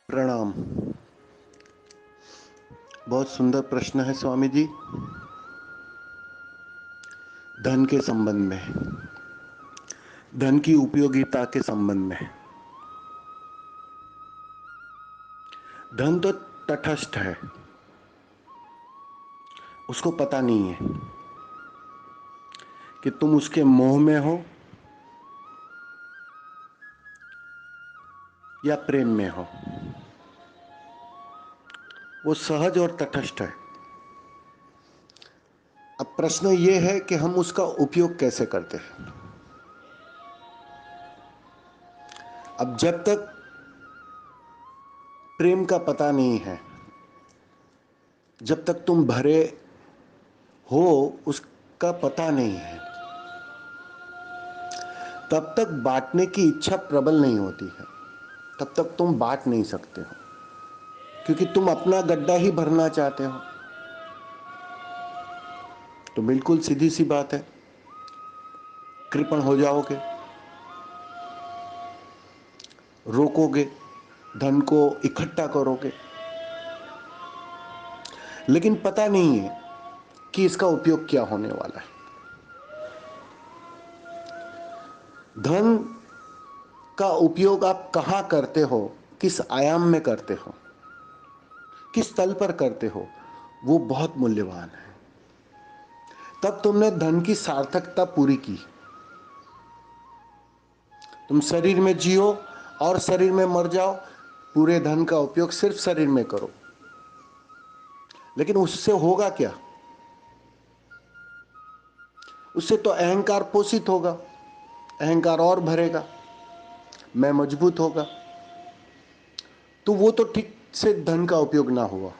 प्रणाम। बहुत सुंदर प्रश्न है स्वामी जी। धन के संबंध में, धन की उपयोगिता के संबंध में। धन तो तटस्थ है, उसको पता नहीं है कि तुम उसके मोह में हो या प्रेम में हो। वो सहज और तटस्थ है। अब प्रश्न ये है कि हम उसका उपयोग कैसे करते हैं। अब जब तक प्रेम का पता नहीं है, जब तक तुम भरे हो उसका पता नहीं है, तब तक बांटने की इच्छा प्रबल नहीं होती है। तब तक तुम बांट नहीं सकते हो, क्योंकि तुम अपना गड्ढा ही भरना चाहते हो। तो बिल्कुल सीधी सी बात है, कृपण हो जाओगे, रोकोगे, धन को इकट्ठा करोगे, लेकिन पता नहीं है कि इसका उपयोग क्या होने वाला है। धन का उपयोग आप कहां करते हो, किस आयाम में करते हो, किस तल पर करते हो, वो बहुत मूल्यवान है। तब तुमने धन की सार्थकता पूरी की। तुम शरीर में जियो और शरीर में मर जाओ, पूरे धन का उपयोग सिर्फ शरीर में करो, लेकिन उससे होगा क्या? उससे तो अहंकार पोषित होगा, अहंकार और भरेगा, मैं मजबूत होगा, तो वो तो ठीक से धन का उपयोग ना हुआ।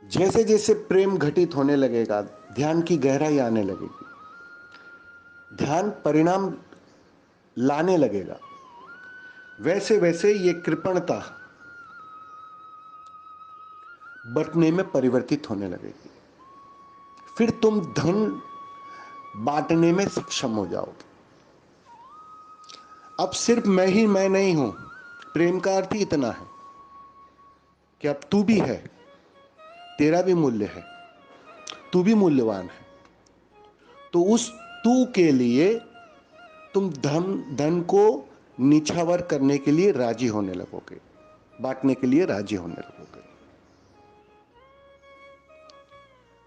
जैसे जैसे प्रेम घटित होने लगेगा, ध्यान की गहराई आने लगेगी, ध्यान परिणाम लाने लगेगा, वैसे वैसे ये कृपणता बंटने में परिवर्तित होने लगेगी। फिर तुम धन बांटने में सक्षम हो जाओगे। अब सिर्फ मैं ही मैं नहीं हूं। प्रेम का अर्थ ही इतना है कि अब तू भी है, तेरा भी मूल्य है, तू भी मूल्यवान है। तो उस तू के लिए तुम धन को निछावर करने के लिए राजी होने लगोगे, बांटने के लिए राजी होने लगोगे।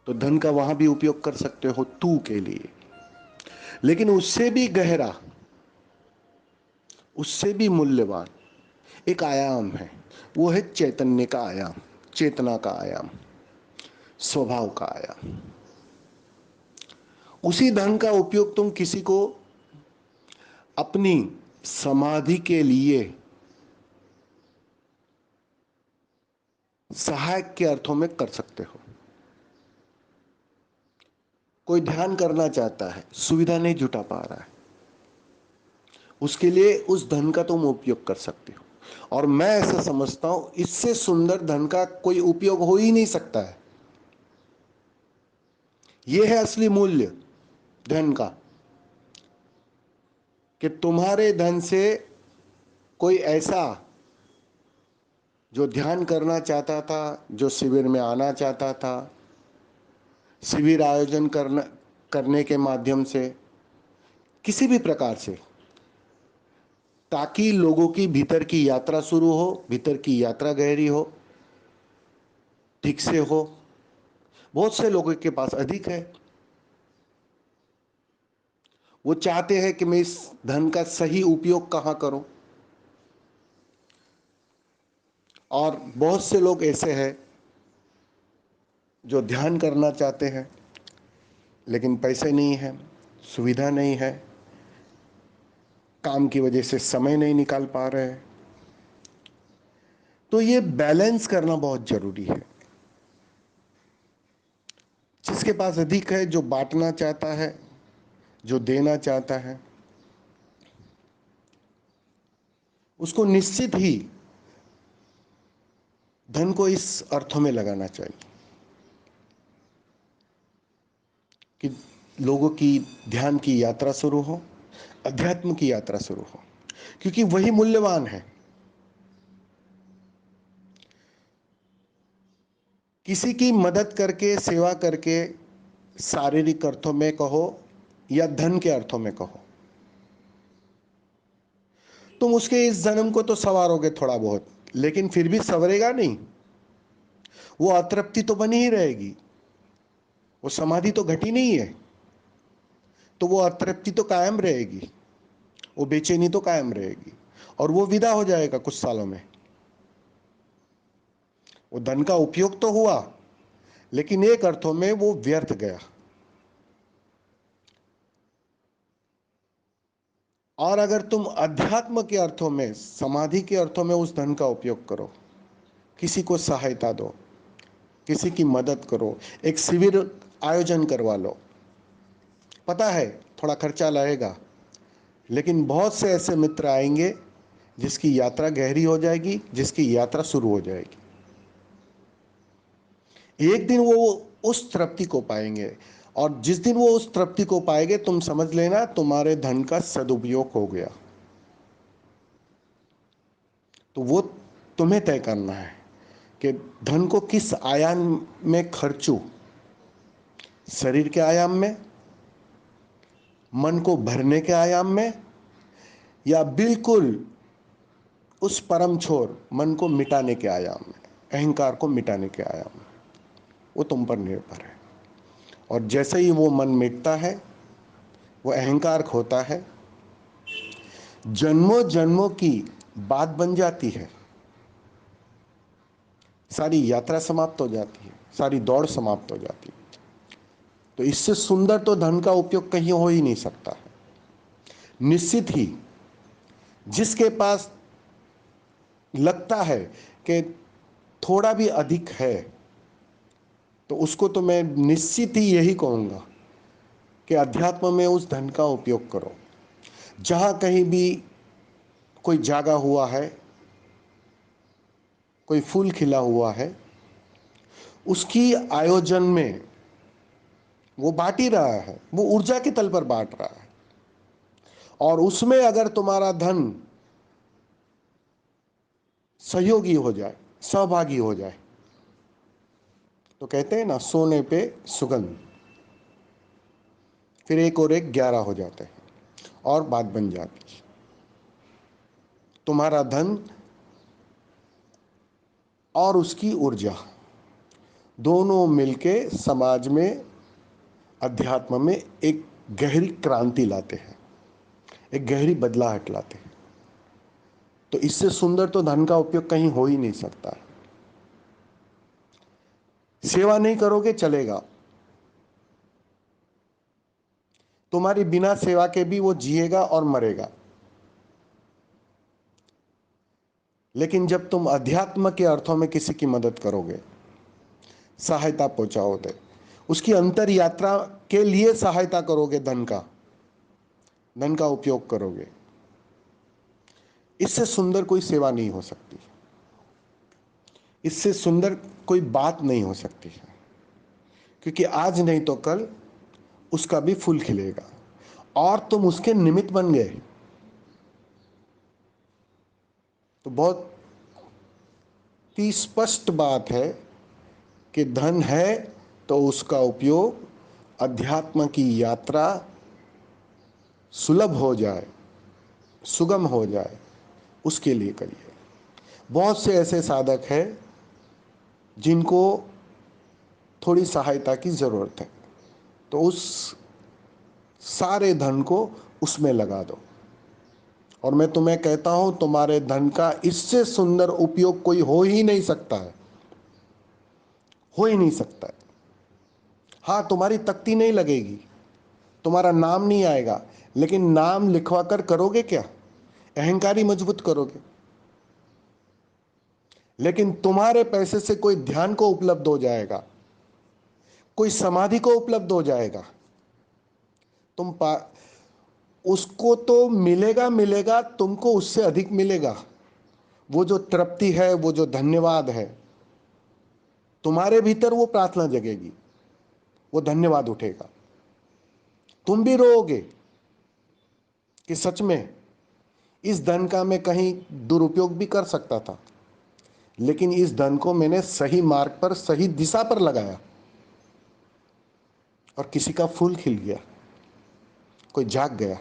तो धन का वहां भी उपयोग कर सकते हो तू के लिए, लेकिन उससे भी गहरा, उससे भी मूल्यवान एक आयाम है। वो है चैतन्य का आयाम, चेतना का आयाम, स्वभाव का आयाम। उसी धन का उपयोग तुम किसी को अपनी समाधि के लिए सहायक के अर्थों में कर सकते हो। कोई ध्यान करना चाहता है, सुविधा नहीं जुटा पा रहा है, उसके लिए उस धन का तुम उपयोग कर सकते हो। और मैं ऐसा समझता हूं, इससे सुंदर धन का कोई उपयोग हो ही नहीं सकता है। यह है असली मूल्य धन का, कि तुम्हारे धन से कोई ऐसा जो ध्यान करना चाहता था, जो शिविर में आना चाहता था, शिविर आयोजन करने के माध्यम से, किसी भी प्रकार से, ताकि लोगों की भीतर की यात्रा शुरू हो, भीतर की यात्रा गहरी हो, ठीक से हो। बहुत से लोगों के पास अधिक है, वो चाहते हैं कि मैं इस धन का सही उपयोग कहां करूं। और बहुत से लोग ऐसे हैं जो ध्यान करना चाहते हैं, लेकिन पैसे नहीं है, सुविधा नहीं है, काम की वजह से समय नहीं निकाल पा रहे हैं। तो ये बैलेंस करना बहुत जरूरी है। जिसके पास अधिक है, जो बांटना चाहता है, जो देना चाहता है, उसको निश्चित ही धन को इस अर्थों में लगाना चाहिए कि लोगों की ध्यान की यात्रा शुरू हो, अध्यात्म की यात्रा शुरू हो, क्योंकि वही मूल्यवान है। किसी की मदद करके, सेवा करके, शारीरिक अर्थों में कहो या धन के अर्थों में कहो, तुम उसके इस जन्म को तो संवारोगे थोड़ा बहुत, लेकिन फिर भी संवरेगा नहीं। वो अतृप्ति तो बनी ही रहेगी, वो समाधि तो घटी नहीं है, तो वो अतृप्ति तो कायम रहेगी, वो बेचैनी तो कायम रहेगी, और वो विदा हो जाएगा कुछ सालों में। वो धन का उपयोग तो हुआ, लेकिन एक अर्थों में वो व्यर्थ गया। और अगर तुम अध्यात्म के अर्थों में, समाधि के अर्थों में उस धन का उपयोग करो, किसी को सहायता दो, किसी की मदद करो, एक शिविर आयोजन करवा लो। पता है थोड़ा खर्चा लगेगा, लेकिन बहुत से ऐसे मित्र आएंगे जिसकी यात्रा गहरी हो जाएगी, जिसकी यात्रा शुरू हो जाएगी। एक दिन वो उस तृप्ति को पाएंगे, और जिस दिन वो उस तृप्ति को पाएंगे, तुम समझ लेना तुम्हारे धन का सदुपयोग हो गया। तो वो तुम्हें तय करना है कि धन को किस आयाम में खर्चूं, शरीर के आयाम में, मन को भरने के आयाम में, या बिल्कुल उस परम छोर मन को मिटाने के आयाम में, अहंकार को मिटाने के आयाम में। वो तुम पर निर्भर है। और जैसे ही वो मन मिटता है, वो अहंकार खोता है, जन्मों जन्मों की बात बन जाती है, सारी यात्रा समाप्त हो जाती है, सारी दौड़ समाप्त हो जाती है। तो इससे सुंदर तो धन का उपयोग कहीं हो ही नहीं सकता है। निश्चित ही जिसके पास लगता है कि थोड़ा भी अधिक है, तो उसको तो मैं निश्चित ही यही कहूंगा कि अध्यात्म में उस धन का उपयोग करो। जहां कहीं भी कोई जागा हुआ है, कोई फूल खिला हुआ है, उसकी आयोजन में वो बांट ही रहा है, वो ऊर्जा के तल पर बांट रहा है। और उसमें अगर तुम्हारा धन सहयोगी हो जाए, सहभागी हो जाए, तो कहते हैं ना, सोने पे सुगंध, फिर एक और एक 11 हो जाते हैं और बात बन जाती है। तुम्हारा धन और उसकी ऊर्जा दोनों मिलके समाज में, अध्यात्म में एक गहरी क्रांति लाते हैं, एक गहरी बदलाहट लाते हैं। तो इससे सुंदर तो धन का उपयोग कहीं हो ही नहीं सकता। सेवा नहीं करोगे चलेगा, तुम्हारी बिना सेवा के भी वो जिएगा और मरेगा। लेकिन जब तुम अध्यात्म के अर्थों में किसी की मदद करोगे, सहायता पहुंचाओगे, उसकी अंतर यात्रा के लिए सहायता करोगे, धन का उपयोग करोगे, इससे सुंदर कोई सेवा नहीं हो सकती, इससे सुंदर कोई बात नहीं हो सकती है। क्योंकि आज नहीं तो कल उसका भी फूल खिलेगा, और तुम उसके निमित्त बन गए। तो बहुत ही स्पष्ट बात है कि धन है तो उसका उपयोग अध्यात्म की यात्रा सुलभ हो जाए, सुगम हो जाए, उसके लिए करिए। बहुत से ऐसे साधक हैं जिनको थोड़ी सहायता की जरूरत है, तो उस सारे धन को उसमें लगा दो। और मैं तुम्हें कहता हूं, तुम्हारे धन का इससे सुंदर उपयोग कोई हो ही नहीं सकता है, हो ही नहीं सकता है। हाँ, तुम्हारी तख्ती नहीं लगेगी, तुम्हारा नाम नहीं आएगा, लेकिन नाम लिखवा कर करोगे क्या? अहंकारी मजबूत करोगे। लेकिन तुम्हारे पैसे से कोई ध्यान को उपलब्ध हो जाएगा, कोई समाधि को उपलब्ध हो जाएगा, तुम उसको तो मिलेगा, मिलेगा, तुमको उससे अधिक मिलेगा। वो जो तृप्ति है, वो जो धन्यवाद है, तुम्हारे भीतर वो प्रार्थना जगेगी, वो धन्यवाद उठेगा, तुम भी रोओगे, कि सच में इस धन का मैं कहीं दुरुपयोग भी कर सकता था, लेकिन इस धन को मैंने सही मार्ग पर, सही दिशा पर लगाया और किसी का फूल खिल गया, कोई जाग गया।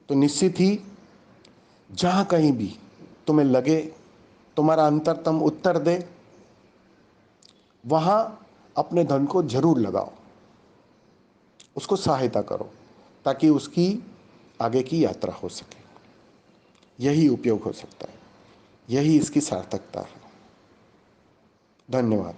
तो निश्चित ही जहां कहीं भी तुम्हें लगे तुम्हारा अंतरतम उत्तर दे, वहां अपने धन को जरूर लगाओ, उसको सहायता करो, ताकि उसकी आगे की यात्रा हो सके। यही उपयोग हो सकता है, यही इसकी सार्थकता है। धन्यवाद।